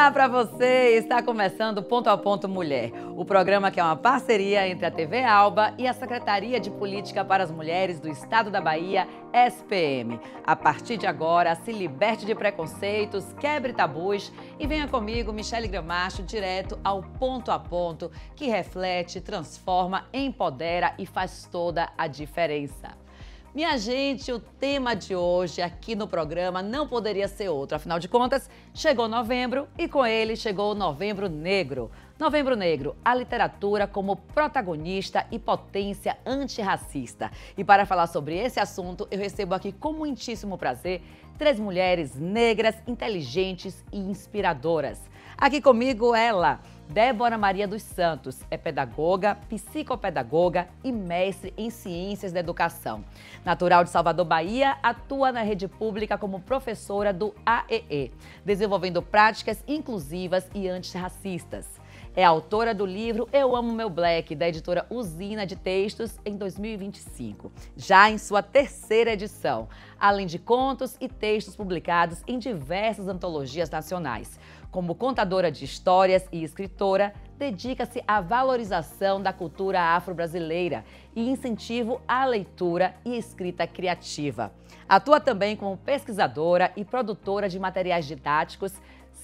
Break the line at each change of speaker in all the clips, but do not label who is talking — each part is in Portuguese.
Olá para você! Está começando Ponto a Ponto Mulher, o programa que é uma parceria entre a TV Alba e a Secretaria de Política para as Mulheres do Estado da Bahia, SPM. A partir de agora, se liberte de preconceitos, quebre tabus e venha comigo, Michele Gramacho, direto ao Ponto a Ponto, que reflete, transforma, empodera e faz toda a diferença. Minha gente, o tema de hoje aqui no programa não poderia ser outro. Afinal de contas, chegou novembro e com ele chegou o Novembro Negro. Novembro Negro, a literatura como protagonista e potência antirracista. E para falar sobre esse assunto, eu recebo aqui com muitíssimo prazer 3 mulheres negras, inteligentes e inspiradoras. Aqui comigo ela, Débora Maria dos Santos, é pedagoga, psicopedagoga e mestre em ciências da educação. Natural de Salvador, Bahia, atua na rede pública como professora do AEE, desenvolvendo práticas inclusivas e antirracistas. É autora do livro Eu Amo Meu Black, da editora Usina de Textos, em 2025, já em sua 3ª edição, além de contos e textos publicados em diversas antologias nacionais. Como contadora de histórias e escritora, dedica-se à valorização da cultura afro-brasileira e incentivo à leitura e escrita criativa. Atua também como pesquisadora e produtora de materiais didáticos,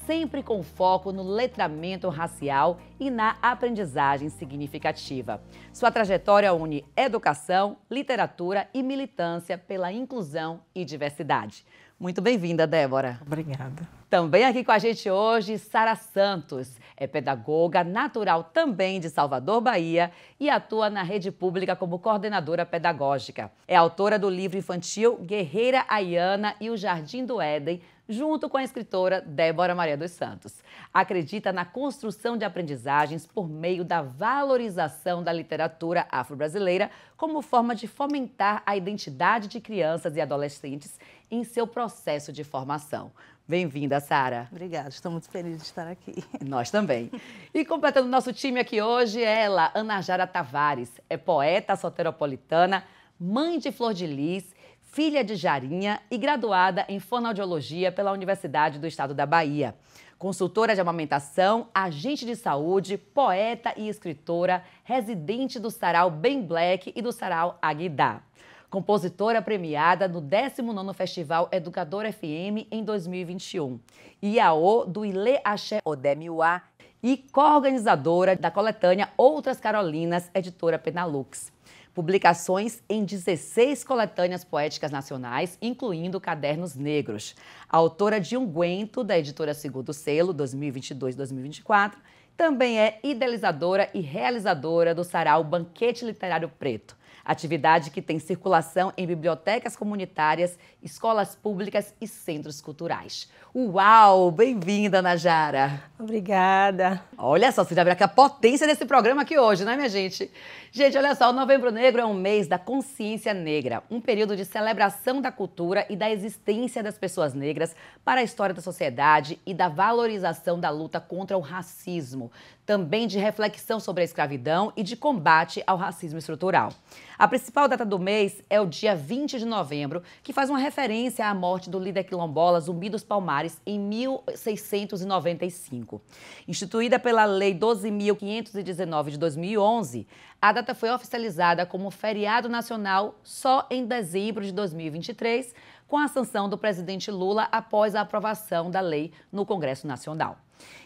sempre com foco no letramento racial e na aprendizagem significativa. Sua trajetória une educação, literatura e militância pela inclusão e diversidade. Muito bem-vinda, Débora.
Obrigada.
Também aqui com a gente hoje, Sara Santos. É pedagoga, natural também de Salvador, Bahia, e atua na rede pública como coordenadora pedagógica. É autora do livro infantil Guerreira Ayana e o Jardim do Éden, junto com a escritora Débora Maria dos Santos. Acredita na construção de aprendizagens por meio da valorização da literatura afro-brasileira como forma de fomentar a identidade de crianças e adolescentes em seu processo de formação. Bem-vinda, Sara.
Obrigada, estou muito feliz de estar aqui.
Nós também. E completando nosso time aqui hoje, ela, Ana Jara Tavares, é poeta soteropolitana, mãe de Flor de Lis, filha de Jarinha e graduada em fonoaudiologia pela Universidade do Estado da Bahia. Consultora de amamentação, agente de saúde, poeta e escritora, residente do Sarau Bem Black e do Sarau Aguidá. Compositora premiada no 19º Festival Educadora FM em 2021. IAO do Ilê Axé Odemiuá e co-organizadora da coletânea Outras Carolinas, editora Penalux. Publicações em 16 coletâneas poéticas nacionais, incluindo Cadernos Negros. Autora de Unguento, da editora Segundo Selo, 2022-2024. Também é idealizadora e realizadora do Sarau Banquete Literário Preto. Atividade que tem circulação em bibliotecas comunitárias, escolas públicas e centros culturais. Uau! Bem-vinda, Ana Jara!
Obrigada!
Olha só, você já viu aqui a potência desse programa aqui hoje, né, minha gente? Gente, olha só, o Novembro Negro é um mês da consciência negra, um período de celebração da cultura e da existência das pessoas negras para a história da sociedade e da valorização da luta contra o racismo, também de reflexão sobre a escravidão e de combate ao racismo estrutural. A principal data do mês é o dia 20 de novembro, que faz uma referência à morte do líder quilombola Zumbi dos Palmares em 1695. Instituída pela Lei 12.519 de 2011, a data foi oficializada como feriado nacional só em dezembro de 2023, com a sanção do presidente Lula após a aprovação da lei no Congresso Nacional.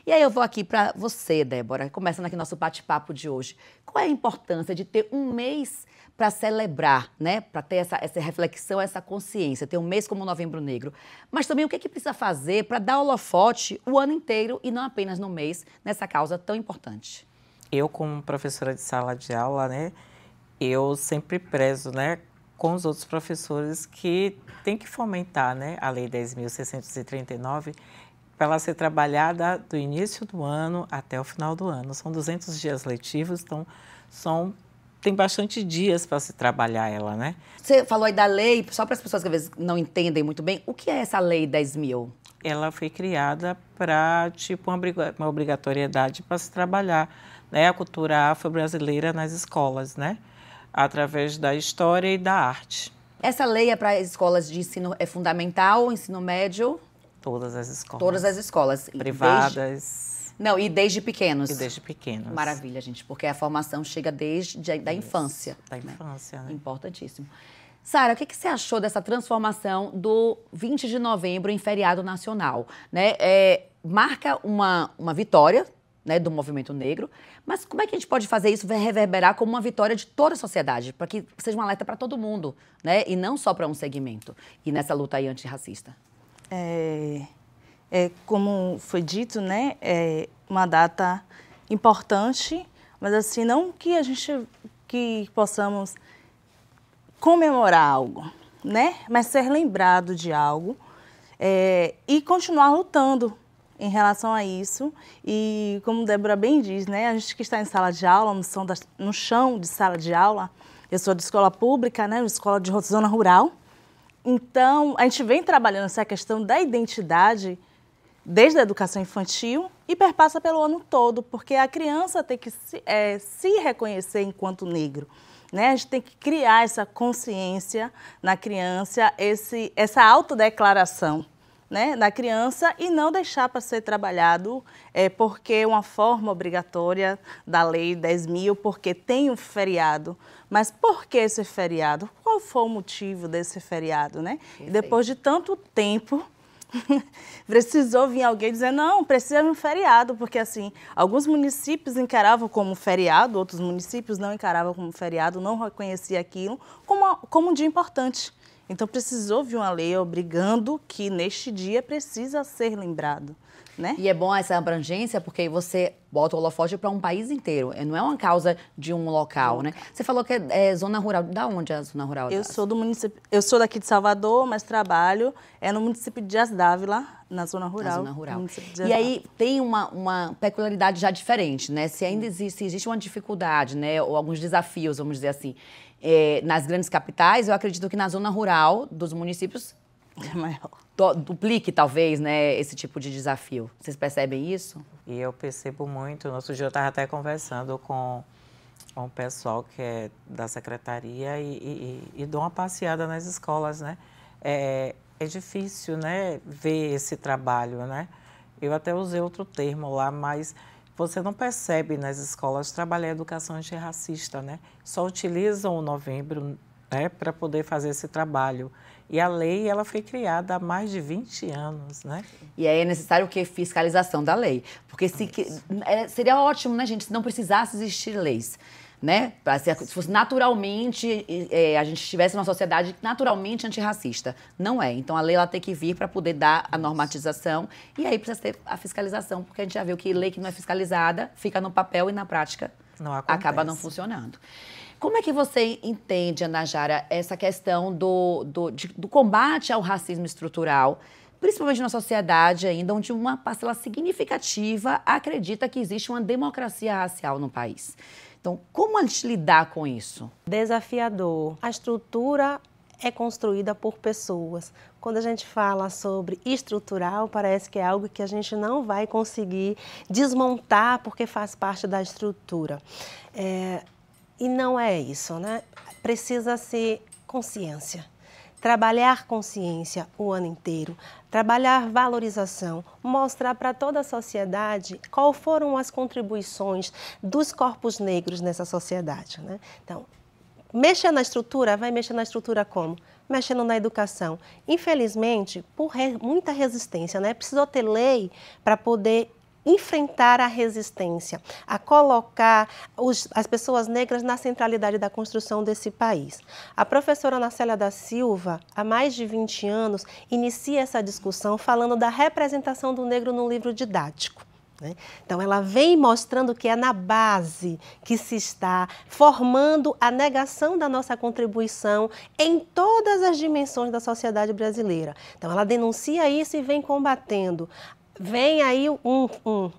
E aí eu vou aqui para você, Débora, começando aqui nosso bate-papo de hoje. Qual é a importância de ter um mês para celebrar, né? Para ter essa reflexão, essa consciência, ter um mês como o Novembro Negro. Mas também o que precisa fazer para dar holofote o ano inteiro e não apenas no mês, nessa causa tão importante?
Eu, como professora de sala de aula, né, eu sempre prezo, né, com os outros professores que tem que fomentar, né, a Lei 10.639 para ela ser trabalhada do início do ano até o final do ano. São 200 dias letivos, então tem bastante dias para se trabalhar ela, né?
Você falou aí da lei, só para as pessoas que às vezes não entendem muito bem, o que é essa Lei 10.000?
Ela foi criada para, tipo, uma obrigatoriedade para se trabalhar, né, a cultura afro-brasileira nas escolas, né? Através da história e da arte.
Essa lei é para escolas de ensino fundamental, ensino médio?
todas as escolas.
Todas as escolas.
Privadas.
Não, e desde pequenos.
E desde pequenos.
Maravilha, gente, porque a formação chega desde da infância.
Da infância, né?
Importantíssimo. Sara, o que você achou dessa transformação do 20 de novembro em feriado nacional? Né? Marca uma vitória, né, do movimento negro, mas como é que a gente pode fazer isso reverberar como uma vitória de toda a sociedade, para que seja um alerta para todo mundo, né, e não só para um segmento, e nessa luta aí antirracista?
Como foi dito, né, é uma data importante, mas assim, não que possamos comemorar algo, né, mas ser lembrado de algo e continuar lutando em relação a isso. E como Débora bem diz, né, a gente que está em sala de aula, no chão de sala de aula, eu sou de escola pública, né, escola de zona rural, então a gente vem trabalhando essa questão da identidade desde a educação infantil e perpassa pelo ano todo, porque a criança tem que se reconhecer enquanto negro. Né? A gente tem que criar essa consciência na criança, essa autodeclaração, né, na criança, e não deixar para ser trabalhado porque é uma forma obrigatória da Lei 10.000, porque tem um feriado. Mas por que esse feriado? Qual foi o motivo desse feriado? Né? E depois de tanto tempo, precisou vir alguém dizer, não, precisa de um feriado, porque assim, alguns municípios encaravam como feriado, outros municípios não encaravam como feriado, não reconheciam aquilo como um dia importante. Então precisou vir uma lei obrigando que neste dia precisa ser lembrado. Né?
E é bom essa abrangência, porque aí você bota o holofote para um país inteiro. Não é uma causa de um local, né? Você falou que é zona rural. Da onde é a zona rural?
Eu sou do município. Eu sou daqui de Salvador, mas trabalho no município de Dias d'Ávila, na zona rural.
Na zona rural. E aí tem uma peculiaridade já diferente, né? Se ainda existe uma dificuldade, né? Ou alguns desafios, vamos dizer assim, nas grandes capitais, eu acredito que na zona rural dos municípios
é maior.
Duplique, talvez, né, esse tipo de desafio. Vocês percebem isso?
E eu percebo muito. No outro dia eu estava até conversando com o pessoal que é da secretaria e dou uma passeada nas escolas, né? É difícil, né, ver esse trabalho, né? Eu até usei outro termo lá, mas você não percebe nas escolas trabalhar a educação antirracista, né? Só utilizam o novembro, né, para poder fazer esse trabalho. E a lei, ela foi criada há mais de 20 anos, né?
E aí é necessário o quê? Fiscalização da lei. Porque seria ótimo, né, gente, se não precisasse existir leis, né? Se fosse naturalmente, a gente estivesse numa sociedade naturalmente antirracista. Não é. Então, a lei ela tem que vir para poder dar a normatização. E aí precisa ter a fiscalização, porque a gente já viu que lei que não é fiscalizada fica no papel e na prática acaba não funcionando. Como é que você entende, Ana Jara, essa questão do combate ao racismo estrutural, principalmente na sociedade ainda, onde uma parcela significativa acredita que existe uma democracia racial no país? Então, como a gente lidar com isso?
Desafiador. A estrutura é construída por pessoas. Quando a gente fala sobre estrutural, parece que é algo que a gente não vai conseguir desmontar porque faz parte da estrutura. E não é isso, né? Precisa-se consciência. Trabalhar consciência o ano inteiro, trabalhar valorização, mostrar para toda a sociedade quais foram as contribuições dos corpos negros nessa sociedade, né? Então, mexer na estrutura, vai mexer na estrutura como? Mexendo na educação. Infelizmente, por muita resistência, né? Precisou ter lei para poder enfrentar a resistência, a colocar as pessoas negras na centralidade da construção desse país. A professora Ana Célia da Silva, há mais de 20 anos, inicia essa discussão falando da representação do negro no livro didático. Então, ela vem mostrando que é na base que se está formando a negação da nossa contribuição em todas as dimensões da sociedade brasileira. Então, ela denuncia isso e vem combatendo. Vem aí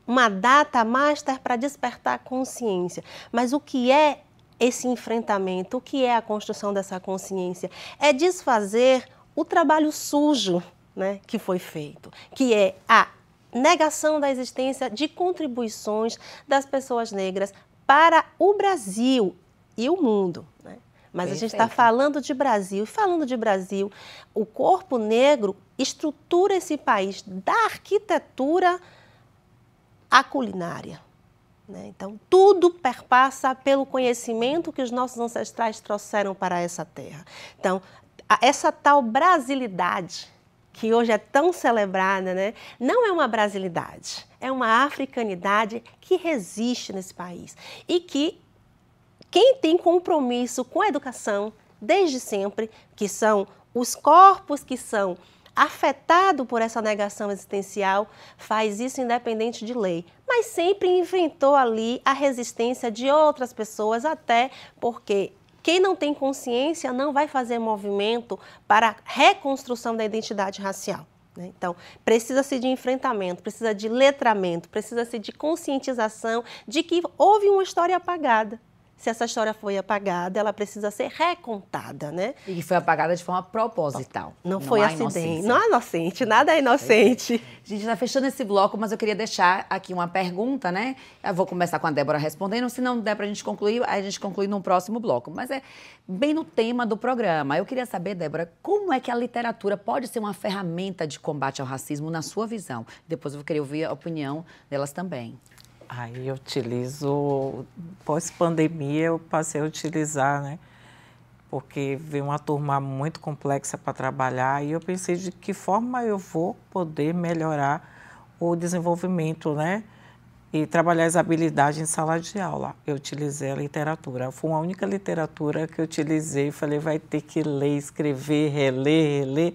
uma data master para despertar consciência. Mas o que é esse enfrentamento? O que é a construção dessa consciência? É desfazer o trabalho sujo, né, que foi feito, que é a negação da existência de contribuições das pessoas negras para o Brasil e o mundo, né? Mas a gente está falando de Brasil. E falando de Brasil, o corpo negro estrutura esse país da arquitetura à culinária. Então, tudo perpassa pelo conhecimento que os nossos ancestrais trouxeram para essa terra. Então, essa tal brasilidade, que hoje é tão celebrada, não é uma brasilidade, é uma africanidade que resiste nesse país. E que quem tem compromisso com a educação, desde sempre, que são os corpos que são afetado por essa negação existencial, faz isso independente de lei, mas sempre enfrentou ali a resistência de outras pessoas, até porque quem não tem consciência não vai fazer movimento para a reconstrução da identidade racial. Então, precisa-se de enfrentamento, precisa de letramento, precisa-se de conscientização de que houve uma história apagada. Se essa história foi apagada, ela precisa ser recontada, E
que foi apagada de forma proposital.
Não foi acidente. Não é inocente, nada é inocente.
A gente está fechando esse bloco, mas eu queria deixar aqui uma pergunta, Eu vou começar com a Débora respondendo, se não der para a gente concluir, aí a gente conclui no próximo bloco. Mas é bem no tema do programa. Eu queria saber, Débora, como é que a literatura pode ser uma ferramenta de combate ao racismo na sua visão? Depois eu vou querer ouvir a opinião delas também.
Aí eu utilizo, pós-pandemia eu passei a utilizar, Porque veio uma turma muito complexa para trabalhar e eu pensei de que forma eu vou poder melhorar o desenvolvimento, E trabalhar as habilidades em sala de aula. Eu utilizei a literatura. Foi a única literatura que eu utilizei. Falei, vai ter que ler, escrever, reler.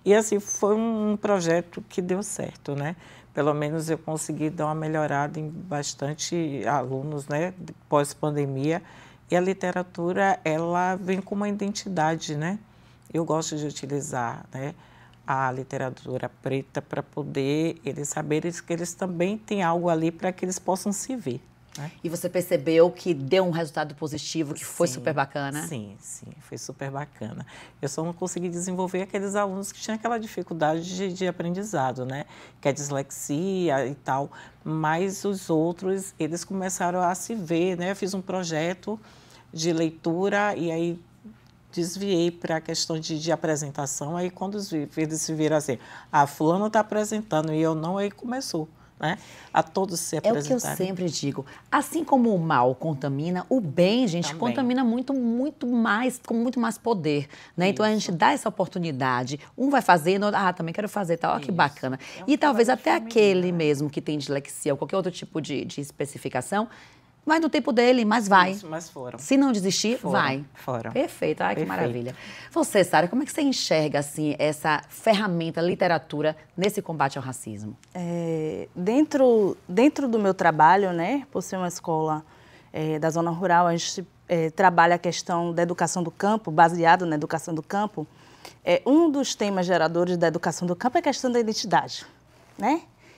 E assim, foi um projeto que deu certo, Pelo menos eu consegui dar uma melhorada em bastante alunos, pós-pandemia. E a literatura, ela vem com uma identidade, Eu gosto de utilizar, a literatura preta para poder eles saberem que eles também têm algo ali para que eles possam se ver.
E você percebeu que deu um resultado positivo, que foi super bacana?
Sim, foi super bacana. Eu só não consegui desenvolver aqueles alunos que tinham aquela dificuldade de aprendizado, Que é dislexia e tal, mas os outros, eles começaram a se ver, Eu fiz um projeto de leitura e aí desviei para a questão de apresentação, aí quando eles se viram assim, fulano está apresentando e eu não, aí começou. A todos se apresentarem.
É o que eu sempre digo. Assim como o mal contamina, o bem, gente, também contamina muito mais, com muito mais poder. Então, a gente dá essa oportunidade. Um vai fazendo, também quero fazer, tal, que bacana. E talvez até aquele mesmo que tem dislexia ou qualquer outro tipo de especificação, vai no tempo dele, mas vai.
Isso, mas foram.
Se não desistir, vai.
Foram.
Perfeito. Ai, que maravilha. Você, Sara, como é que você enxerga, assim, essa ferramenta, literatura, nesse combate ao racismo?
Dentro do meu trabalho, por ser uma escola da zona rural, a gente trabalha a questão da educação do campo, baseado na educação do campo. Um dos temas geradores da educação do campo é a questão da identidade,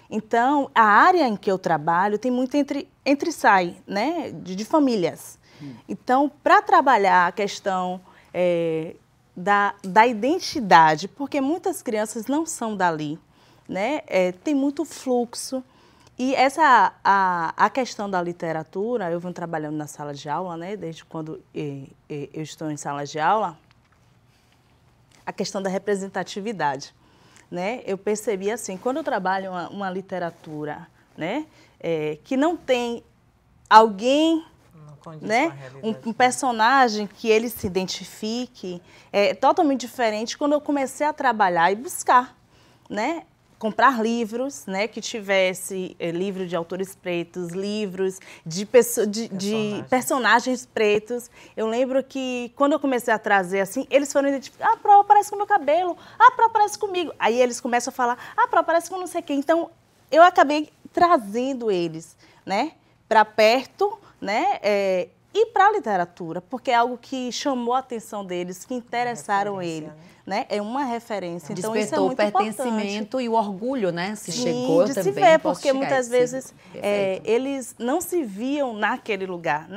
Então, a área em que eu trabalho tem muito entre-sai, de famílias. Então, para trabalhar a questão da identidade, porque muitas crianças não são dali, tem muito fluxo. E a questão da literatura, eu venho trabalhando na sala de aula, desde quando eu estou em sala de aula, a questão da representatividade. Eu percebi assim, quando eu trabalho uma literatura, que não tem alguém, um personagem que ele se identifique, é totalmente diferente quando eu comecei a trabalhar e buscar, comprar livros, que tivesse livro de autores pretos, livros de personagens pretos. Eu lembro que quando eu comecei a trazer assim, eles foram identificar, a prova parece com o meu cabelo, a prova parece comigo. Aí eles começam a falar, a prova parece com não sei quem. Então, eu acabei trazendo eles, para perto, e para a literatura, porque é algo que chamou a atenção deles, que interessaram eles. É uma referência. Então, isso é muito importante.
Despertou o pertencimento e o orgulho, Se chegou
de
também.
Se ver, porque muitas vezes eles não se viam naquele lugar,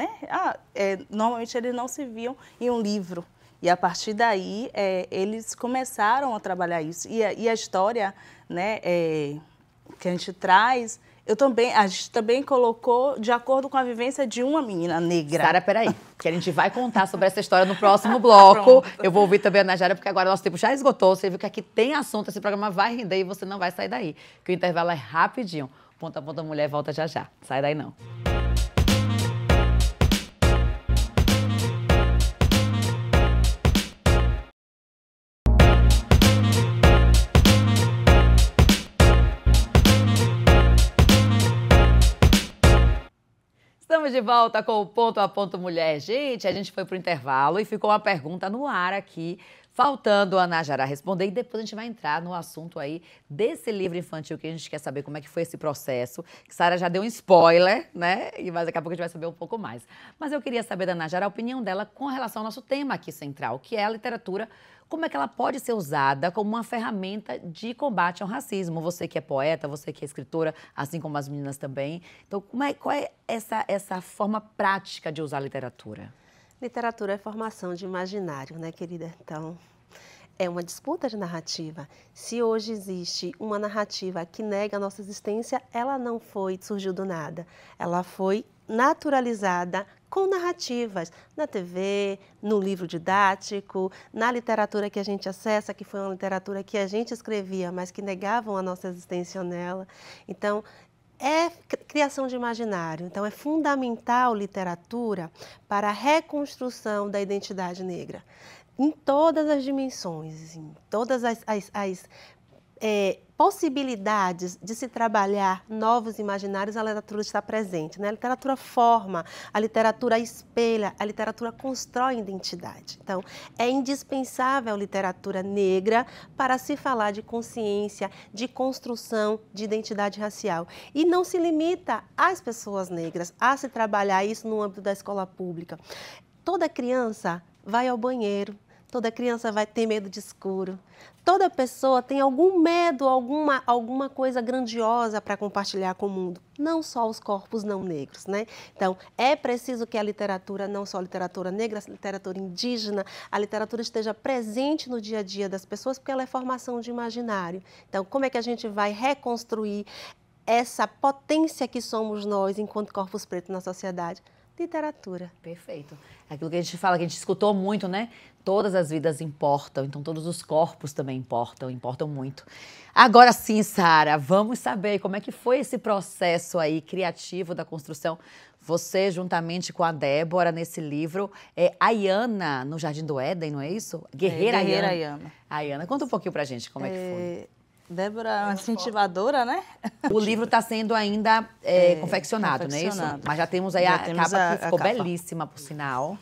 normalmente eles não se viam em um livro. E a partir daí, eles começaram a trabalhar isso. E a história que a gente traz, a gente também colocou de acordo com a vivência de uma menina negra.
Sara, peraí, que a gente vai contar sobre essa história no próximo bloco. Eu vou ouvir também a Najara, porque agora nosso tempo já esgotou. Você viu que aqui tem assunto, esse programa vai render e você não vai sair daí. Que o intervalo é rapidinho. Ponto a Ponto Mulher volta já já. Sai daí não. Estamos de volta com o Ponto a Ponto Mulher. Gente, a gente foi pro intervalo e ficou uma pergunta no ar aqui, faltando a Najara responder, e depois a gente vai entrar no assunto aí desse livro infantil que a gente quer saber como é que foi esse processo. Sara já deu um spoiler, né? Mas daqui a pouco a gente vai saber um pouco mais. Mas eu queria saber da Najara a opinião dela com relação ao nosso tema aqui central, que é a literatura. Como é que ela pode ser usada como uma ferramenta de combate ao racismo? Você que é poeta, você que é escritora, assim como as meninas também. Então, qual é essa forma prática de usar a literatura?
Literatura é formação de imaginário, né, querida? Então, é uma disputa de narrativa. Se hoje existe uma narrativa que nega a nossa existência, ela não surgiu do nada. Ela foi naturalizada com narrativas, na TV, no livro didático, na literatura que a gente acessa, que foi uma literatura que a gente escrevia, mas que negavam a nossa existência nela. Então, é criação de imaginário. Então, é fundamental literatura para a reconstrução da identidade negra, em todas as dimensões, em todas as possibilidades de se trabalhar novos imaginários, a literatura está presente, né? A literatura forma, a literatura espelha, a literatura constrói identidade. Então, é indispensável a literatura negra para se falar de consciência, de construção de identidade racial. E não se limita às pessoas negras a se trabalhar isso no âmbito da escola pública. Toda criança vai ao banheiro, toda criança vai ter medo de escuro. Toda pessoa tem algum medo, alguma coisa grandiosa para compartilhar com o mundo. Não só os corpos não negros, né? Então, é preciso que a literatura, não só a literatura negra, a literatura indígena, a literatura esteja presente no dia a dia das pessoas, porque ela é formação de imaginário. Então, como é que a gente vai reconstruir essa potência que somos nós, enquanto corpos pretos na sociedade? Literatura.
Perfeito. É aquilo que a gente fala, que a gente escutou muito, né? Todas as vidas importam, então todos os corpos também importam muito. Agora sim, Sara, vamos saber como é que foi esse processo aí criativo da construção. Você, juntamente com a Débora, nesse livro, Ayana, no Jardim do Éden, não é isso? Guerreira Ayana. Ayana, conta um pouquinho pra gente como é que foi.
Débora é uma incentivadora, né?
O livro está sendo ainda confeccionado, não é isso? Mas já temos aí a capa que ficou belíssima, por sinal.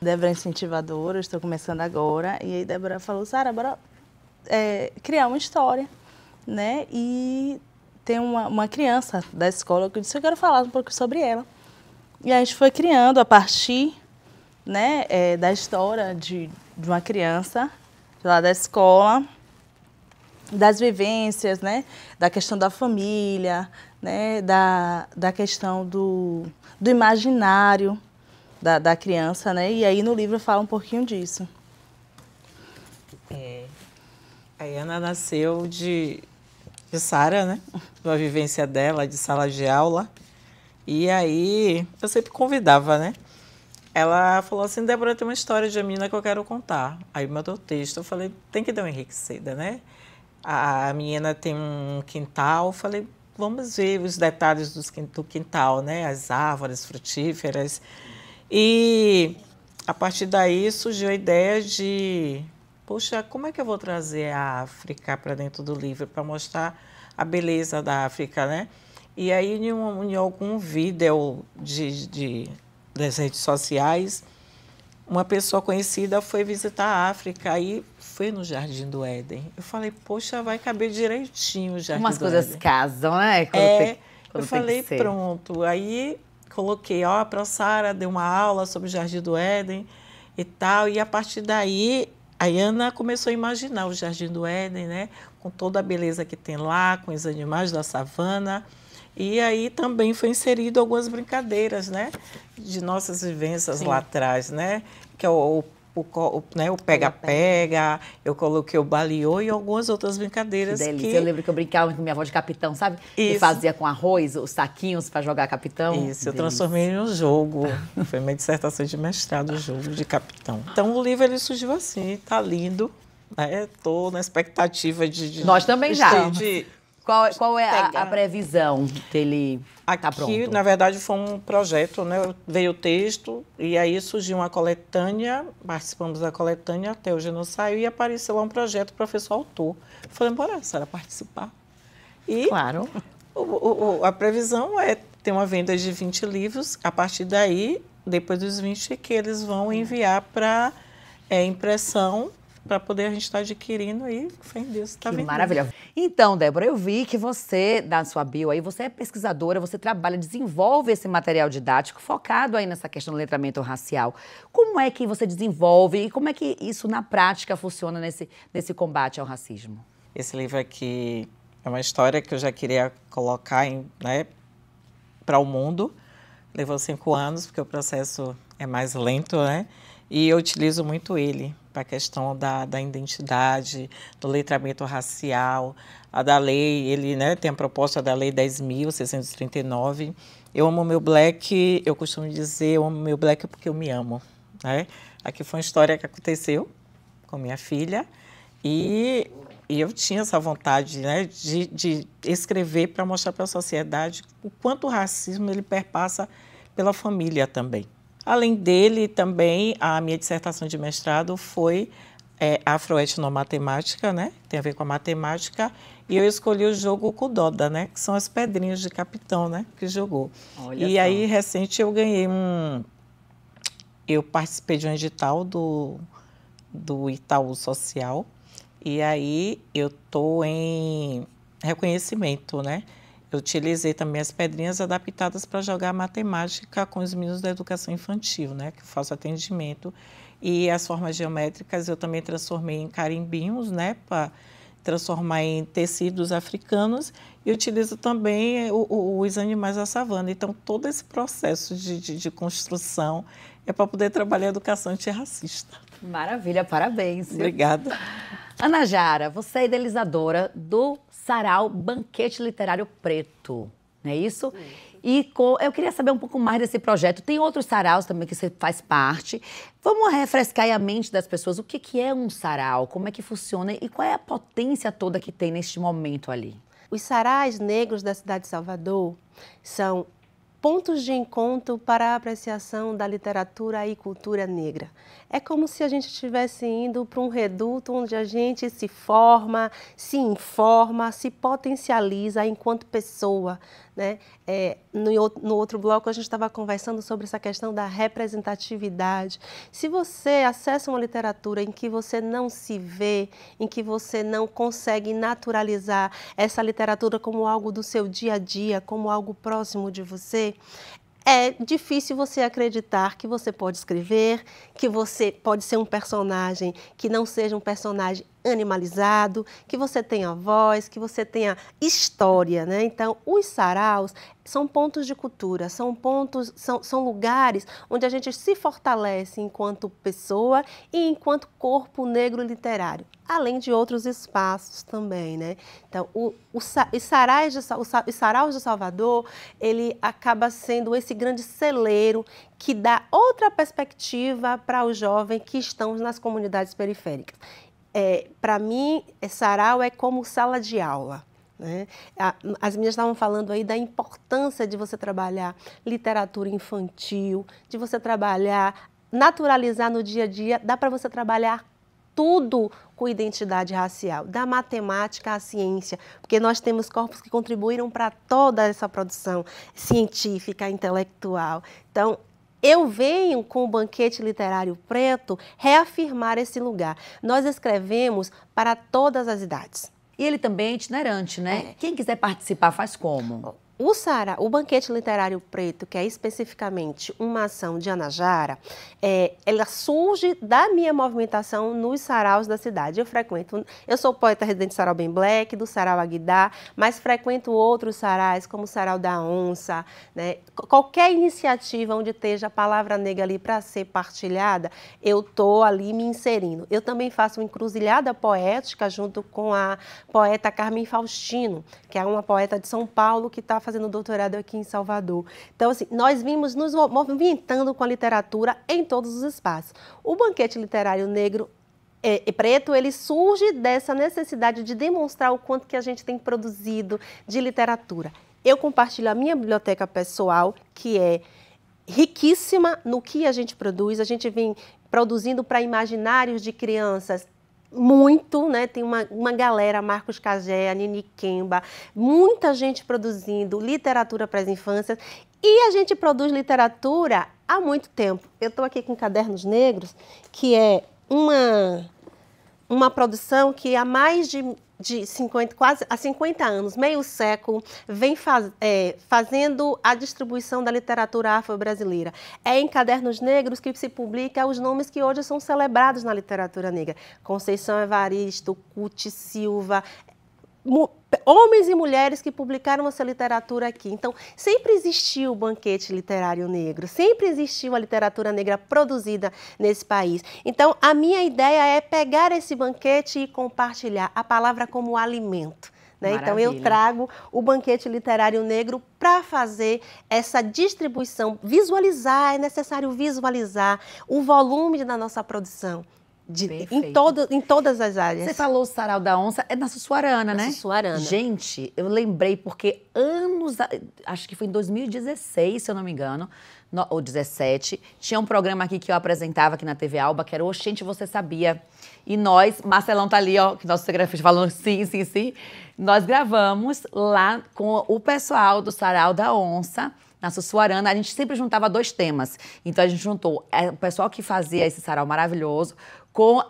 Débora é incentivadora, eu estou começando agora. E aí Débora falou, Sara, bora criar uma história, né? E tem uma criança da escola que eu disse, eu quero falar um pouco sobre ela. E a gente foi criando a partir, né, da história de uma criança lá da escola, das vivências, né, da questão da família, né, da questão do imaginário da criança, né, e aí no livro fala um pouquinho disso.
A Ayana nasceu de Sara, né, uma vivência dela, de sala de aula, e aí eu sempre convidava, né. Ela falou assim, Débora, tem uma história de uma menina que eu quero contar. Aí mandou o texto, eu falei, tem que dar uma enriquecida, né. A menina tem um quintal, falei, vamos ver os detalhes do quintal, né? As árvores frutíferas. E a partir daí surgiu a ideia de, poxa, como é que eu vou trazer a África para dentro do livro, para mostrar a beleza da África, né? E aí, em algum vídeo das redes sociais, uma pessoa conhecida foi visitar a África, aí foi no Jardim do Éden. Eu falei, poxa, vai caber direitinho o Jardim do Éden.
Umas coisas casam, né?
Eu falei, pronto. Aí coloquei, ó, para a Sara, deu uma aula sobre o Jardim do Éden e tal. E a partir daí, a Ayana começou a imaginar o Jardim do Éden, né? Com toda a beleza que tem lá, com os animais da savana. E aí também foi inserido algumas brincadeiras, né? De nossas vivências lá atrás, né? Que é o o pega-pega, eu coloquei o baliô e algumas outras brincadeiras.
Que delícia. Eu lembro que eu brincava com minha avó de capitão, sabe?
Isso.
Que fazia com arroz, os saquinhos para jogar capitão.
Isso, eu transformei em um jogo. Foi minha dissertação de mestrado, o jogo de capitão. Então, o livro ele surgiu assim, tá lindo. Estou na expectativa de...
Nós também já.
De
qual é a previsão dele tá pronto?
Aqui, na verdade, foi um projeto, né? Veio o texto e aí surgiu uma coletânea, participamos da coletânea, até hoje não saiu, e apareceu lá um projeto professor autor. Falei, bora, Sara, participar. E
claro.
A previsão é ter uma venda de 20 livros, a partir daí, depois dos 20, que eles vão enviar para impressão, para poder a gente estar adquirindo e, fé em Deus, está vendendo.
Maravilha. Então, Débora, eu vi que você, na sua bio aí, você é pesquisadora, você trabalha, desenvolve esse material didático focado aí nessa questão do letramento racial. Como é que você desenvolve e como é que isso, na prática, funciona nesse combate ao racismo?
Esse livro aqui é uma história que eu já queria colocar para o mundo. Levou 5 anos, porque o processo é mais lento, né? E eu utilizo muito ele para a questão da identidade, do letramento racial, a da lei, ele tem a proposta da lei 10.639. Eu amo meu black, eu costumo dizer, eu amo meu black porque eu me amo. Né? Aqui foi uma história que aconteceu com minha filha e eu tinha essa vontade de escrever para mostrar para a sociedade o quanto o racismo ele perpassa pela família também. Além dele, também, a minha dissertação de mestrado foi afroetnomatemática, né? Tem a ver com a matemática. E eu escolhi o jogo Kudoda, né? Que são as pedrinhas de capitão, né? Que jogou.
Olha
e
só.
Aí, recente, eu ganhei Eu participei de um edital do Itaú Social. E aí, eu estou em reconhecimento, né? Eu utilizei também as pedrinhas adaptadas para jogar matemática com os meninos da educação infantil, né, que eu faço atendimento. E as formas geométricas eu também transformei em carimbinhos, né, para transformar em tecidos africanos. E utilizo também os animais da savana. Então, todo esse processo de construção é para poder trabalhar a educação antirracista.
Maravilha, parabéns.
Obrigada.
Ana Jara, você é idealizadora do Sarau Banquete Literário Preto, não é isso? E eu queria saber um pouco mais desse projeto. Tem outros saraus também que você faz parte. Vamos refrescar aí a mente das pessoas. O que é um sarau? Como é que funciona? E qual é a potência toda que tem neste momento ali?
Os sarais negros da cidade de Salvador são pontos de encontro para a apreciação da literatura e cultura negra. É como se a gente estivesse indo para um reduto onde a gente se forma, se informa, se potencializa enquanto pessoa. Né? No outro bloco, a gente estava conversando sobre essa questão da representatividade. Se você acessa uma literatura em que você não se vê, em que você não consegue naturalizar essa literatura como algo do seu dia a dia, como algo próximo de você, é difícil você acreditar que você pode escrever, que você pode ser um personagem que não seja um personagem animalizado, que você tenha voz, que você tenha história, né? Então, os saraus são pontos de cultura, são lugares onde a gente se fortalece enquanto pessoa e enquanto corpo negro literário, além de outros espaços também, né? Então, os saraus de Salvador, ele acaba sendo esse grande celeiro que dá outra perspectiva para os jovens que estão nas comunidades periféricas. Para mim, sarau é como sala de aula. Né? As meninas estavam falando aí da importância de você trabalhar literatura infantil, de você trabalhar, naturalizar no dia a dia, dá para você trabalhar tudo com identidade racial, da matemática à ciência, porque nós temos corpos que contribuíram para toda essa produção científica, intelectual. Então, eu venho com o Banquete Literário Preto reafirmar esse lugar. Nós escrevemos para todas as idades.
E ele também é itinerante, né? Quem quiser participar faz como?
O Banquete Literário Preto, que é especificamente uma ação de Anajara, ela surge da minha movimentação nos saraus da cidade. Eu sou poeta residente do Sarau Bem Black, do Sarau Aguidá, mas frequento outros sarais, como o Sarau da Onça, né? Qualquer iniciativa onde esteja a palavra negra ali para ser partilhada, eu estou ali me inserindo. Eu também faço uma encruzilhada poética junto com a poeta Carmen Faustino, que é uma poeta de São Paulo que está fazendo doutorado aqui em Salvador. Então, assim, nós vimos nos movimentando com a literatura em todos os espaços. O Banquete Literário Negro Preto, ele surge dessa necessidade de demonstrar o quanto que a gente tem produzido de literatura. Eu compartilho a minha biblioteca pessoal, que é riquíssima no que a gente produz. A gente vem produzindo para imaginários de crianças muito, né? Tem uma galera, Marcos Cagé, a Nini Kemba, muita gente produzindo literatura para as infâncias, e a gente produz literatura há muito tempo. Eu estou aqui com Cadernos Negros, que é uma produção que há mais de 50, quase há 50 anos, meio século, vem fazendo a distribuição da literatura afro-brasileira. É em Cadernos Negros que se publica os nomes que hoje são celebrados na literatura negra. Conceição Evaristo, Cuti Silva, homens e mulheres que publicaram essa literatura aqui. Então, sempre existiu o banquete literário negro, sempre existiu a literatura negra produzida nesse país. Então, a minha ideia é pegar esse banquete e compartilhar a palavra como alimento. Né? Então, eu trago o banquete literário negro para fazer essa distribuição, visualizar, é necessário visualizar o volume da nossa produção. Em todas as áreas.
Você falou o Sarau da Onça, é na Sussuarana, né?
Sussuarana.
Gente, eu lembrei porque acho que foi em 2016, se eu não me engano, ou 17, tinha um programa aqui que eu apresentava aqui na TV Alba, que era Oxente, Você Sabia? E nós, Marcelão tá ali, ó, que nosso cinegrafista falando sim, sim, sim, nós gravamos lá com o pessoal do Sarau da Onça, na Sussuarana. A gente sempre juntava 2 temas. Então, a gente juntou o pessoal que fazia esse sarau maravilhoso com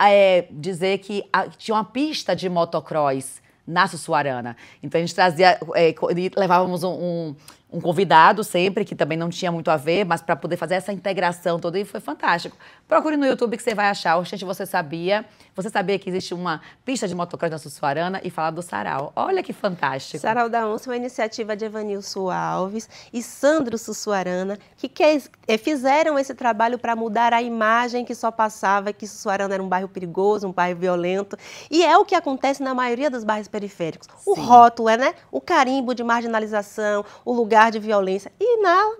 dizer que tinha uma pista de motocross na Sussuarana. Então, a gente trazia, levávamos um convidado sempre, que também não tinha muito a ver, mas para poder fazer essa integração toda, e foi fantástico. Procure no YouTube que você vai achar. Oxente, Você Sabia? Você sabia que existe uma pista de motocross na Sussuarana e falar do sarau. Olha que fantástico.
Sarau da Onça é uma iniciativa de Evanilson Alves e Sandro Sussuarana, que fizeram esse trabalho para mudar a imagem que só passava que Sussuarana era um bairro perigoso, um bairro violento. E é o que acontece na maioria dos bairros periféricos. Sim. O rótulo, né? O carimbo de marginalização, o lugar de violência. E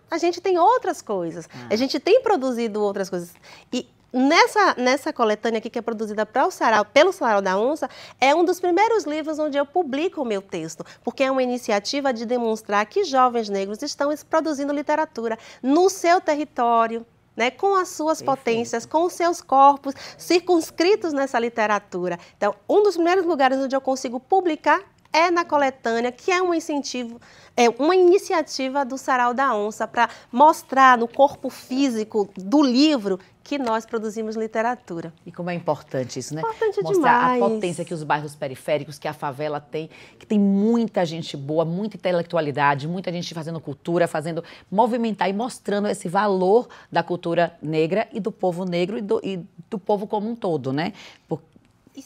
a gente tem outras coisas. A gente tem produzido outras coisas. E nessa coletânea aqui, que é produzida pelo Sarau da Onça, é um dos primeiros livros onde eu publico o meu texto, porque é uma iniciativa de demonstrar que jovens negros estão produzindo literatura no seu território, né, com as suas potências, com os seus corpos circunscritos nessa literatura. Então, um dos primeiros lugares onde eu consigo publicar é na coletânea, que é um incentivo, uma iniciativa do Sarau da Onça para mostrar no corpo físico do livro que nós produzimos literatura.
E como é importante isso, né?
Importante
mostrar
demais.
A potência que os bairros periféricos, que a favela tem, que tem muita gente boa, muita intelectualidade, muita gente fazendo cultura, fazendo movimentar e mostrando esse valor da cultura negra e do povo negro e do povo como um todo, né?
E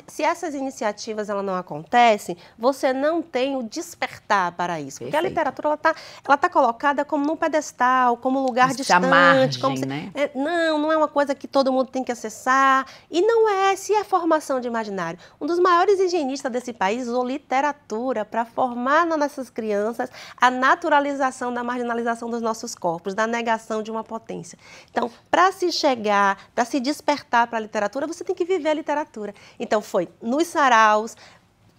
se essas iniciativas não acontecem, você não tem o despertar para isso. Porque a literatura ela tá colocada como num pedestal, como um lugar distante.
Margem, né?
Não é uma coisa que todo mundo tem que acessar. E não é, se é formação de imaginário. Um dos maiores higienistas desse país usou literatura para formar nas nossas crianças a naturalização da marginalização dos nossos corpos, da negação de uma potência. Então, para se chegar, para se despertar para a literatura, você tem que viver a literatura. Então, foi nos saraus,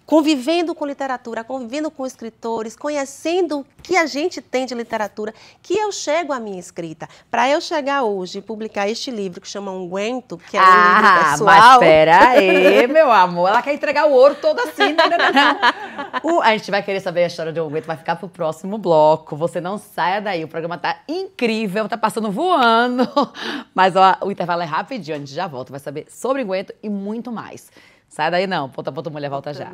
convivendo com literatura, convivendo com escritores, conhecendo o que a gente tem de literatura, que eu chego à minha escrita. Para eu chegar hoje e publicar este livro que chama Unguento, que é um livro pessoal...
mas peraí, meu amor, ela quer entregar o ouro todo assim. Não. A gente vai querer saber a história de Unguento, vai ficar pro próximo bloco. Você não saia daí, o programa tá incrível, tá passando voando. Mas ó, o intervalo é rapidinho, a gente já volta, vai saber sobre Unguento e muito mais. Sai daí não, Ponto a Ponto Mulher volta já.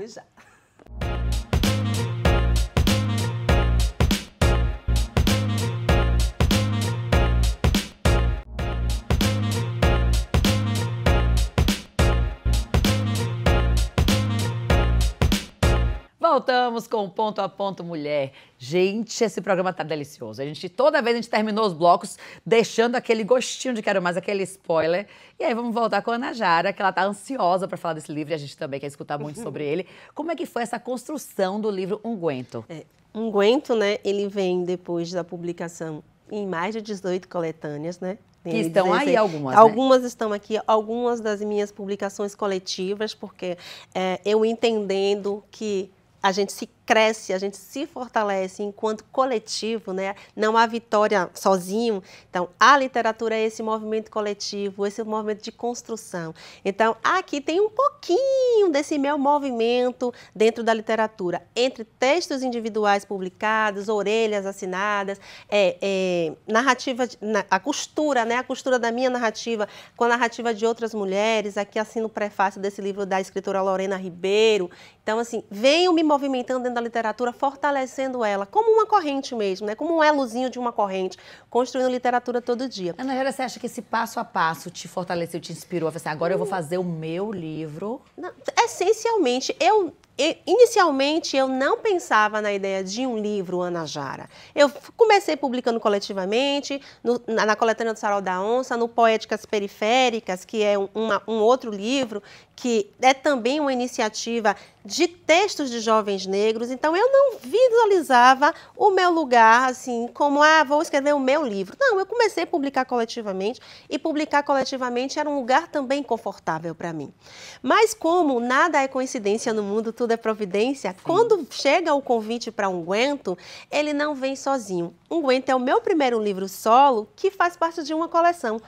voltamos com o Ponto a Ponto Mulher. Gente, esse programa tá delicioso. Toda vez a gente terminou os blocos deixando aquele gostinho de quero mais, aquele spoiler. E aí vamos voltar com a Ana Jara, que ela tá ansiosa para falar desse livro e a gente também quer escutar muito sobre ele. Como é que foi essa construção do livro Unguento?
Unguento, né, ele vem depois da publicação em mais de 18 coletâneas, né?
Que estão 16. Aí algumas,
Algumas estão aqui, algumas das minhas publicações coletivas, porque eu entendendo que a gente se cresce, a gente se fortalece enquanto coletivo, né? Não há vitória sozinho. Então, a literatura é esse movimento coletivo, esse movimento de construção. Então, aqui tem um pouquinho desse meu movimento dentro da literatura, entre textos individuais publicados, orelhas assinadas, narrativa, a costura, né? A costura da minha narrativa com a narrativa de outras mulheres. Aqui assino o prefácio desse livro da escritora Lorena Ribeiro. Então, assim, venho me movimentando dentro da literatura, fortalecendo ela, como uma corrente mesmo, né? Como um elozinho de uma corrente, construindo literatura todo dia.
Ana Jara, você acha que esse passo a passo te fortaleceu, te inspirou a falar assim, agora eu vou fazer o meu livro? Não,
essencialmente, inicialmente, eu não pensava na ideia de um livro Ana Jara. Eu comecei publicando coletivamente, na coletânea do Sarau da Onça, no Poéticas Periféricas, que é um outro livro, que é também uma iniciativa de textos de jovens negros. Então, eu não visualizava o meu lugar, assim, como, vou escrever o meu livro. Não, eu comecei a publicar coletivamente, e publicar coletivamente era um lugar também confortável para mim. Mas como nada é coincidência no mundo, tudo é providência, sim, quando chega o convite para Unguento, ele não vem sozinho. Unguento é o meu primeiro livro solo que faz parte de uma coleção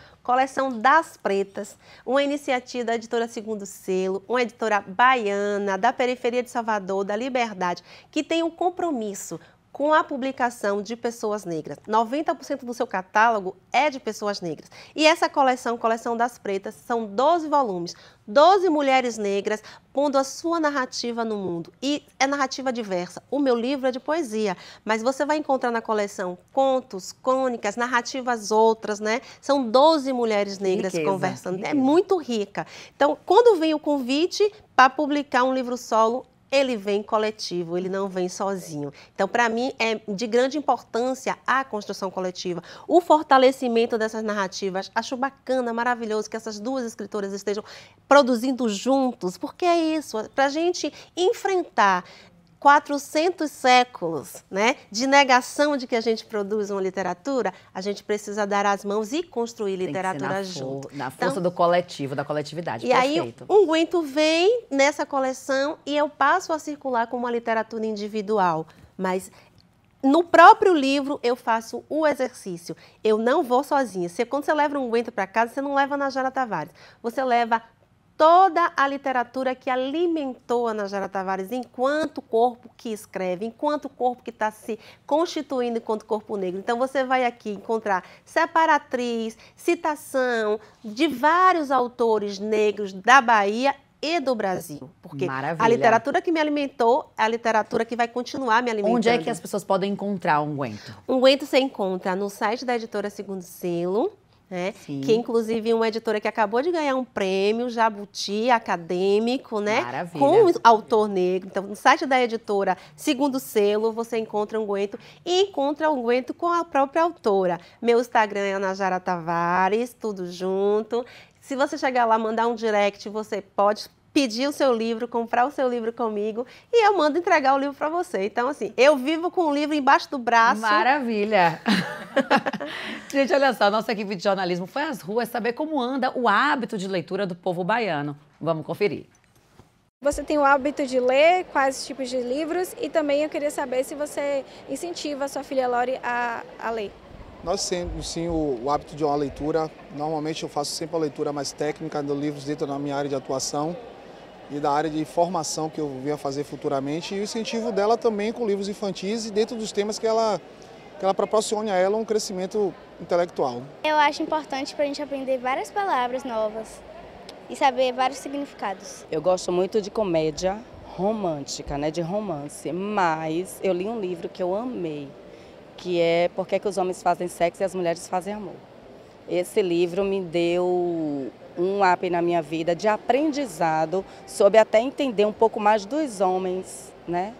das Pretas, uma iniciativa da editora Segundo Selo, uma editora baiana, da periferia de Salvador, da Liberdade, que tem um compromisso com a publicação de pessoas negras. 90% do seu catálogo é de pessoas negras. E essa coleção, Coleção das Pretas, são 12 volumes, 12 mulheres negras pondo a sua narrativa no mundo. E é narrativa diversa. O meu livro é de poesia, mas você vai encontrar na coleção contos, crônicas, narrativas outras, né? São 12 mulheres negras conversando. Riqueza. É muito rica. Então, quando vem o convite para publicar um livro solo, ele vem coletivo, ele não vem sozinho. Então, para mim, é de grande importância a construção coletiva, o fortalecimento dessas narrativas. Acho bacana, maravilhoso que essas duas escritoras estejam produzindo juntos, porque é isso, para a gente enfrentar 400 séculos, né, de negação de que a gente produz uma literatura, a gente precisa dar as mãos e construir literatura junto.
Na força do coletivo, da coletividade.
E perfeito. Aí, Unguento vem nessa coleção e eu passo a circular como uma literatura individual, mas no próprio livro eu faço o exercício. Eu não vou sozinha. Quando você leva um Unguento para casa, você não leva Ana Jara Tavares. Você leva toda a literatura que alimentou a Ana Jara Tavares enquanto corpo que escreve, enquanto corpo que está se constituindo enquanto corpo negro. Então, você vai aqui encontrar separatriz, citação de vários autores negros da Bahia e do Brasil. Porque a literatura que me alimentou é a literatura que vai continuar me alimentando.
Onde é que as pessoas podem encontrar o Unguento?
O Unguento você encontra no site da editora Segundo Selo, né? Que inclusive uma editora que acabou de ganhar um prêmio Jabuti acadêmico, né?
Maravilha.
Com autor negro. Então, no site da editora Segundo Selo, você encontra Unguento e encontra Unguento com a própria autora. Meu Instagram é Ana Jara Tavares, tudo junto. Se você chegar lá, mandar um direct, você pode pedir o seu livro, comprar o seu livro comigo e eu mando entregar o livro para você. Então, assim, eu vivo com o livro embaixo do braço.
Maravilha! Gente, olha só, nossa equipe de jornalismo foi às ruas saber como anda o hábito de leitura do povo baiano. Vamos conferir.
Você tem o hábito de ler, quais tipos de livros e também eu queria saber se você incentiva a sua filha Lori a ler.
Nós temos sim o hábito de uma leitura. Normalmente eu faço sempre a leitura mais técnica de livros dentro da minha área de atuação e da área de formação que eu venho a fazer futuramente, e o incentivo dela também com livros infantis e dentro dos temas que ela proporcione a ela um crescimento intelectual.
Eu acho importante para a gente aprender várias palavras novas e saber vários significados.
Eu gosto muito de comédia romântica, né, de romance, mas eu li um livro que eu amei, que é Por que os Homens Fazem Sexo e as Mulheres Fazem Amor. Esse livro me deu um up na minha vida de aprendizado sobre até entender um pouco mais dos homens, né?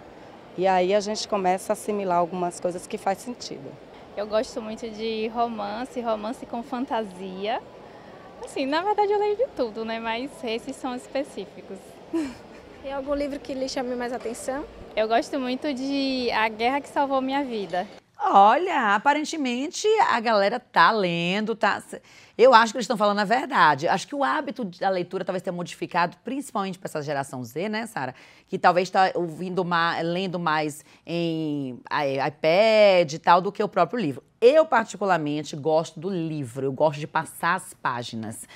E aí a gente começa a assimilar algumas coisas que faz sentido.
Eu gosto muito de romance com fantasia. Assim, na verdade eu leio de tudo, né? Mas esses são específicos.
Tem algum livro que lhe chame mais atenção?
Eu gosto muito de A Guerra que Salvou Minha Vida.
Olha, aparentemente a galera tá lendo, tá. Eu acho que eles estão falando a verdade. Acho que o hábito da leitura talvez tenha modificado, principalmente para essa geração Z, né, Sara? Que talvez está lendo mais em iPad e tal do que o próprio livro. Eu, particularmente, gosto do livro, eu gosto de passar as páginas.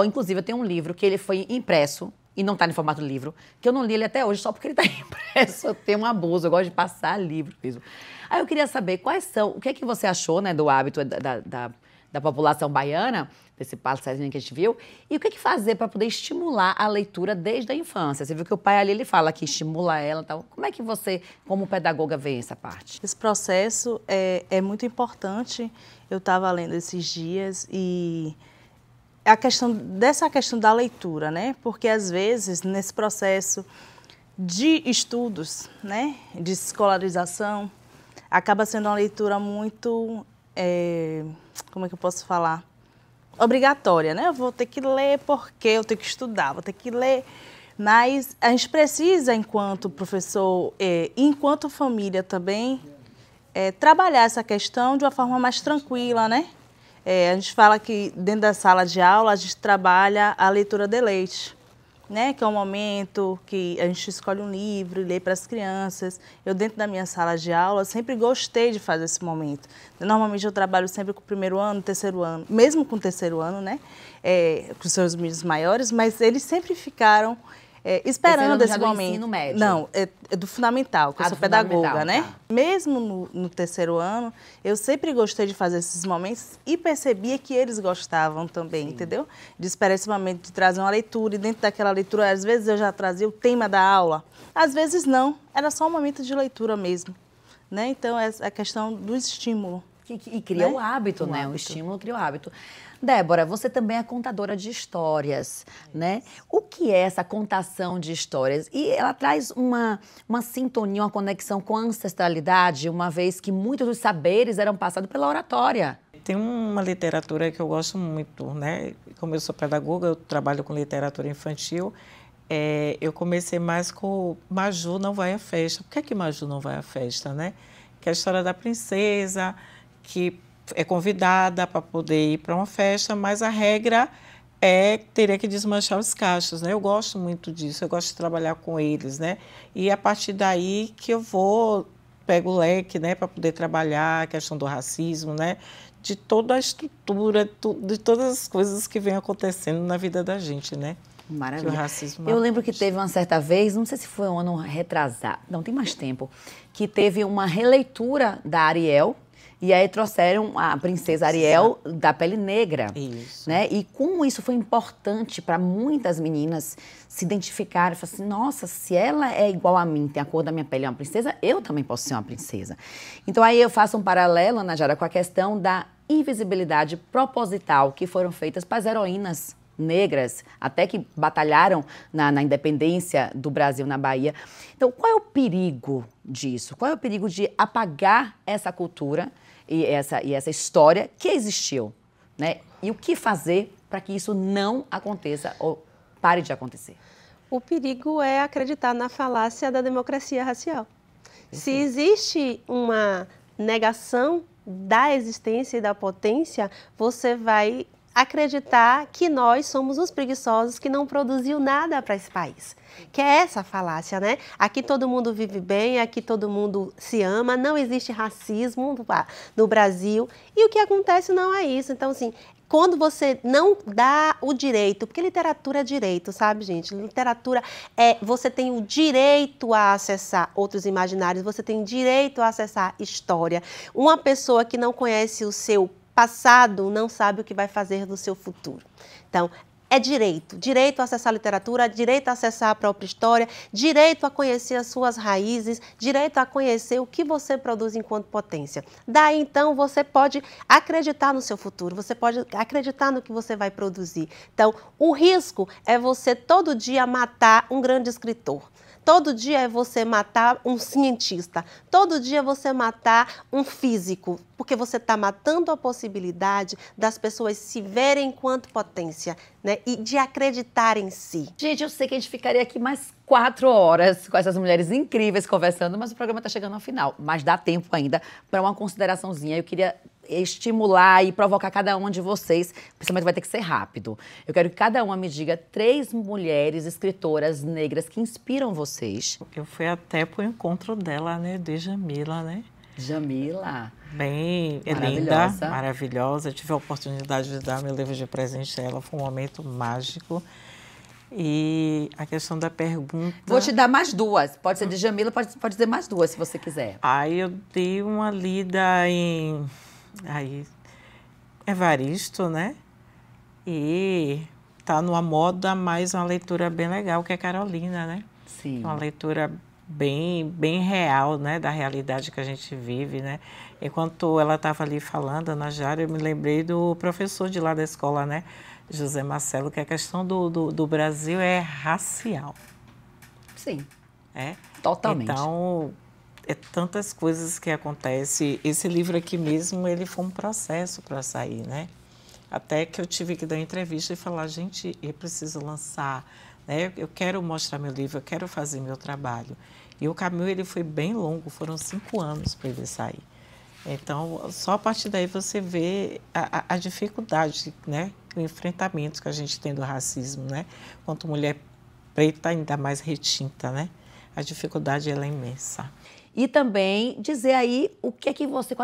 Inclusive, eu tenho um livro que ele foi impresso, e não está no formato livro, que eu não li ele até hoje só porque ele está impresso. Eu tenho um abuso, eu gosto de passar livro mesmo. Aí eu queria saber o que é que você achou, né, do hábito da população baiana, desse passarinho que a gente viu, e o que é que fazer para poder estimular a leitura desde a infância? Você viu que o pai ali, ele fala que estimula ela e tal. Como é que você, como pedagoga, vê essa parte?
Esse processo é muito importante. Eu estava lendo esses dias e dessa questão da leitura, né? Porque às vezes nesse processo de estudos, né, de escolarização, acaba sendo uma leitura muito, como é que eu posso falar? Obrigatória, né? Eu vou ter que ler porque eu tenho que estudar, vou ter que ler. Mas a gente precisa, enquanto professor e enquanto família também, trabalhar essa questão de uma forma mais tranquila, né? A gente fala que dentro da sala de aula a gente trabalha a leitura de leite, né? Que é um momento que a gente escolhe um livro e lê para as crianças. Eu, dentro da minha sala de aula, sempre gostei de fazer esse momento. Normalmente eu trabalho sempre com o primeiro ano, terceiro ano, mesmo com o terceiro ano, né? Com os seus meninos maiores, mas eles sempre ficaram esperando esse momento.
Ensino médio.
Não, é do fundamental, que eu sou pedagoga, né?
Tá.
Mesmo no terceiro ano, eu sempre gostei de fazer esses momentos e percebia que eles gostavam também, entendeu? De esperar esse momento de trazer uma leitura, e dentro daquela leitura, às vezes eu já trazia o tema da aula, às vezes não, era só um momento de leitura mesmo, né? Então, é a questão do estímulo.
E cria o hábito, né? O estímulo cria o hábito. Débora, você também é contadora de histórias, né? O que é essa contação de histórias? E ela traz uma sintonia, uma conexão com a ancestralidade, uma vez que muitos dos saberes eram passados pela oratória.
Tem uma literatura que eu gosto muito, né? Como eu sou pedagoga, eu trabalho com literatura infantil. Eu comecei mais com Maju Não Vai à Festa. Por que é que Maju não vai à festa, né? Que é a história da princesa, que é convidada para poder ir para uma festa, mas a regra teria que desmanchar os cachos, né? Eu gosto muito disso, eu gosto de trabalhar com eles, né? E a partir daí que eu pego o leque, né, para poder trabalhar a questão do racismo, né? De toda a estrutura, de todas as coisas que vem acontecendo na vida da gente, né?
Maravilha.
Que o racismo
eu lembro que teve uma certa vez, não sei se foi um ano retrasado, não tem mais tempo, que teve uma releitura da Ariel. E aí trouxeram a princesa Ariel da pele negra.
Isso.
Né? E como isso foi importante para muitas meninas se identificarem. Falar assim, nossa, se ela é igual a mim, tem a cor da minha pele, é uma princesa, eu também posso ser uma princesa. Então aí eu faço um paralelo, Ana Jara, com a questão da invisibilidade proposital que foram feitas para as heroínas negras, até que batalharam na independência do Brasil, na Bahia. Então, qual é o perigo disso? Qual é o perigo de apagar essa cultura e essa história que existiu, né? E o que fazer para que isso não aconteça ou pare de acontecer?
O perigo é acreditar na falácia da democracia racial. Se existe uma negação da existência e da potência, você vai acreditar que nós somos os preguiçosos que não produziu nada para esse país. Que é essa falácia, né? Aqui todo mundo vive bem, aqui todo mundo se ama, não existe racismo no Brasil. E o que acontece não é isso. Então, assim, quando você não dá o direito, porque literatura é direito, sabe, gente? Literatura você tem o direito a acessar outros imaginários, você tem direito a acessar história. Uma pessoa que não conhece o seu passado não sabe o que vai fazer no seu futuro. Então, é direito a acessar a literatura, direito a acessar a própria história, direito a conhecer as suas raízes, direito a conhecer o que você produz enquanto potência. Daí, então, você pode acreditar no seu futuro, você pode acreditar no que você vai produzir. Então, o risco é você todo dia matar um grande escritor. Todo dia é você matar um cientista, todo dia é você matar um físico, porque você está matando a possibilidade das pessoas se verem enquanto potência, né? E de acreditar em si.
Gente, eu sei que a gente ficaria aqui mais 4 horas com essas mulheres incríveis conversando, mas o programa está chegando ao final. Mas dá tempo ainda para uma consideraçãozinha. Eu queria estimular e provocar cada uma de vocês, principalmente vai ter que ser rápido. Eu quero que cada uma me diga 3 mulheres escritoras negras que inspiram vocês.
Eu fui até pro encontro dela, né, de Jamila, né?
Jamila.
Bem, é linda, maravilhosa. Eu tive a oportunidade de dar meu livro de presente a ela, foi um momento mágico. E a questão da pergunta...
Vou te dar mais 2. Pode ser de Jamila, pode dizer mais 2, se você quiser.
Aí eu dei uma lida em... Aí, Evaristo, né? E tá numa moda, mas uma leitura bem legal, que é Carolina, né?
Sim.
Uma leitura bem real, né? Da realidade que a gente vive, né? Enquanto ela estava ali falando, Ana Jara, eu me lembrei do professor de lá da escola, né? José Marcelo, que a questão do Brasil é racial.
Sim.
É?
Totalmente.
Então... é tantas coisas que acontecem. Esse livro aqui mesmo, ele foi um processo para sair, né? Até que eu tive que dar uma entrevista e falar, gente, eu preciso lançar, né? Eu quero mostrar meu livro, eu quero fazer meu trabalho. E o caminho, ele foi bem longo, foram 5 anos para ele sair. Então, só a partir daí você vê a dificuldade, né? O enfrentamento que a gente tem do racismo, né? Quanto mulher preta, ainda mais retinta, né? A dificuldade, ela é imensa.
E também dizer aí o que é que você,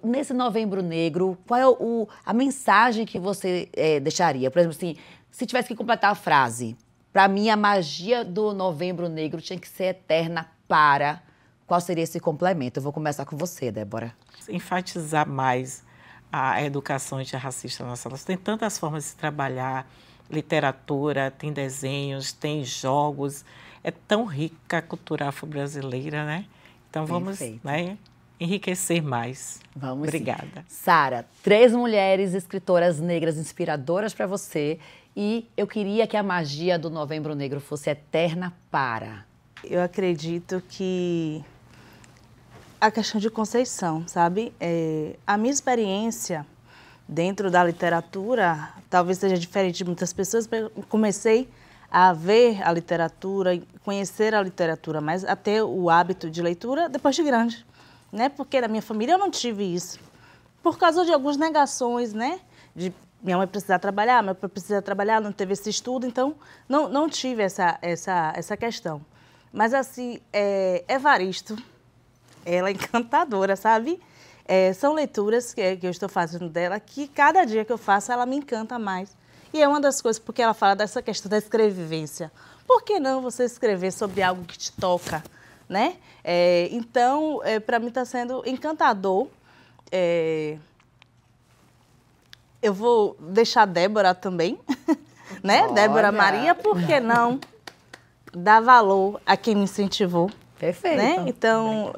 nesse Novembro Negro, qual é a mensagem que você deixaria? Por exemplo, assim, se tivesse que completar a frase, para mim a magia do Novembro Negro tinha que ser eterna para... Qual seria esse complemento? Eu vou começar com você, Débora.
Enfatizar mais a educação antirracista nas salas. Tem tantas formas de trabalhar, literatura, tem desenhos, tem jogos. É tão rica a cultura afro-brasileira, né? Então vamos, né, enriquecer mais.
Vamos.
Obrigada.
Sara, 3 mulheres escritoras negras inspiradoras para você. E eu queria que a magia do Novembro Negro fosse eterna para...
Eu acredito que a questão de Conceição, sabe? A minha experiência dentro da literatura talvez seja diferente de muitas pessoas, mas eu comecei a ver a literatura, conhecer a literatura, mas a ter o hábito de leitura depois de grande, né? Porque na minha família eu não tive isso. Por causa de algumas negações, né? De minha mãe precisar trabalhar, meu pai precisar trabalhar, não teve esse estudo, então não tive essa questão. Mas assim, Evaristo, ela é encantadora, sabe? São leituras que eu estou fazendo dela, que cada dia que eu faço, ela me encanta mais. E é uma das coisas, porque ela fala dessa questão da escrevivência. Por que não você escrever sobre algo que te toca, né? Então, para mim está sendo encantador. Eu vou deixar a Débora também, né?
Olha.
Débora Maria, por que não dar valor a quem me incentivou?
Perfeito.
Né? Então,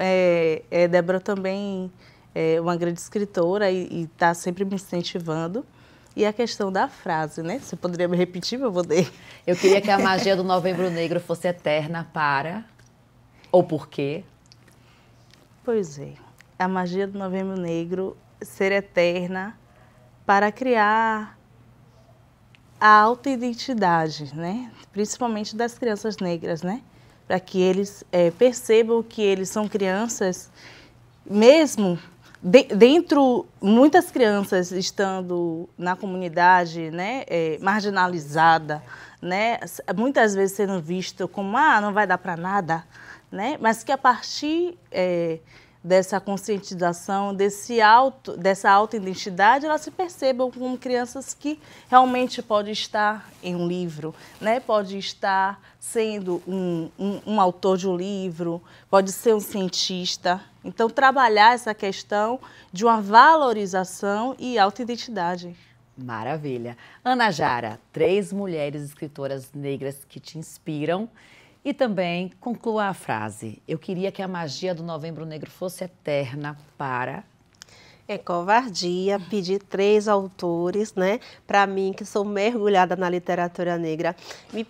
Débora também é uma grande escritora e está sempre me incentivando. E a questão da frase, né? Você poderia me repetir, meu poder?
Eu queria que a magia do Novembro Negro fosse eterna para... Ou por quê?
Pois é. A magia do Novembro Negro ser eterna para criar a autoidentidade, né? Principalmente das crianças negras, né? Para que eles percebam que eles são crianças, mesmo... Dentro, muitas crianças estando na comunidade, né, marginalizada, né, muitas vezes sendo visto como, não vai dar para nada, né, mas que a partir dessa conscientização, dessa autoidentidade, elas se percebam como crianças que realmente podem estar em um livro, né? Pode estar sendo um autor de um livro, pode ser um cientista. Então, trabalhar essa questão de uma valorização e autoidentidade.
Maravilha. Ana Jara, 3 mulheres escritoras negras que te inspiram. E também conclua a frase. Eu queria que a magia do Novembro Negro fosse eterna para...
É covardia pedir 3 autores, né? Para mim, que sou mergulhada na literatura negra, me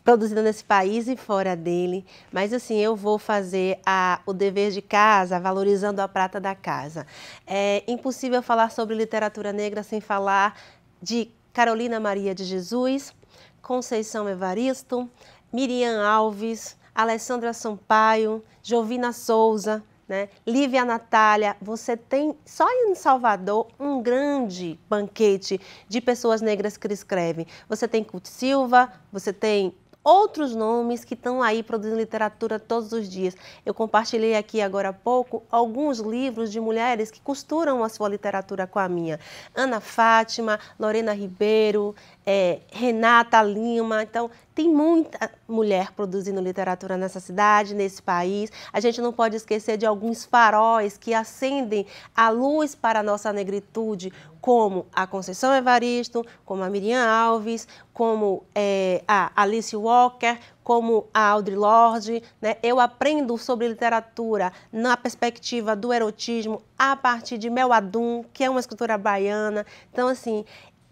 produzida nesse país e fora dele, mas assim, eu vou fazer o dever de casa, valorizando a prata da casa. É impossível falar sobre literatura negra sem falar de Carolina Maria de Jesus, Conceição Evaristo, Miriam Alves, Alessandra Sampaio, Jovina Souza, né? Lívia Natália. Você tem só em Salvador um grande banquete de pessoas negras que escrevem. Você tem Cult Silva, você tem outros nomes que estão aí produzindo literatura todos os dias. Eu compartilhei aqui agora há pouco alguns livros de mulheres que costuram a sua literatura com a minha. Ana Fátima, Lorena Ribeiro, Renata Lima. Então, tem muita mulher produzindo literatura nessa cidade, nesse país. A gente não pode esquecer de alguns faróis que acendem a luz para a nossa negritude, como a Conceição Evaristo, como a Miriam Alves, como a Alice Walker, como a Audre Lorde, né? Eu aprendo sobre literatura na perspectiva do erotismo a partir de Mel Adum, que é uma escritora baiana. Então, assim,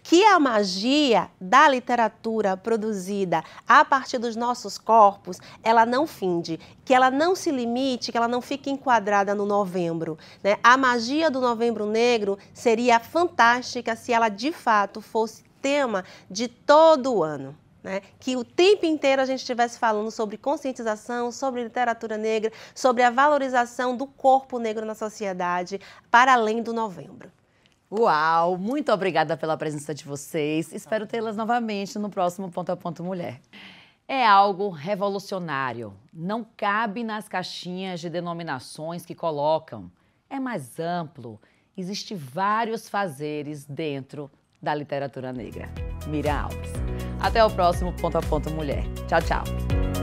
que a magia da literatura produzida a partir dos nossos corpos, ela não finde, que ela não se limite, que ela não fique enquadrada no novembro, né? A magia do Novembro Negro seria fantástica se ela, de fato, fosse tema de todo o ano, né? Que o tempo inteiro a gente estivesse falando sobre conscientização, sobre literatura negra, sobre a valorização do corpo negro na sociedade, para além do novembro.
Uau! Muito obrigada pela presença de vocês. Espero tê-las novamente no próximo Ponto a Ponto Mulher. É algo revolucionário. Não cabe nas caixinhas de denominações que colocam. É mais amplo. Existem vários fazeres dentro da literatura negra. Miriam Alves. Até o próximo Ponto a Ponto Mulher. Tchau, tchau.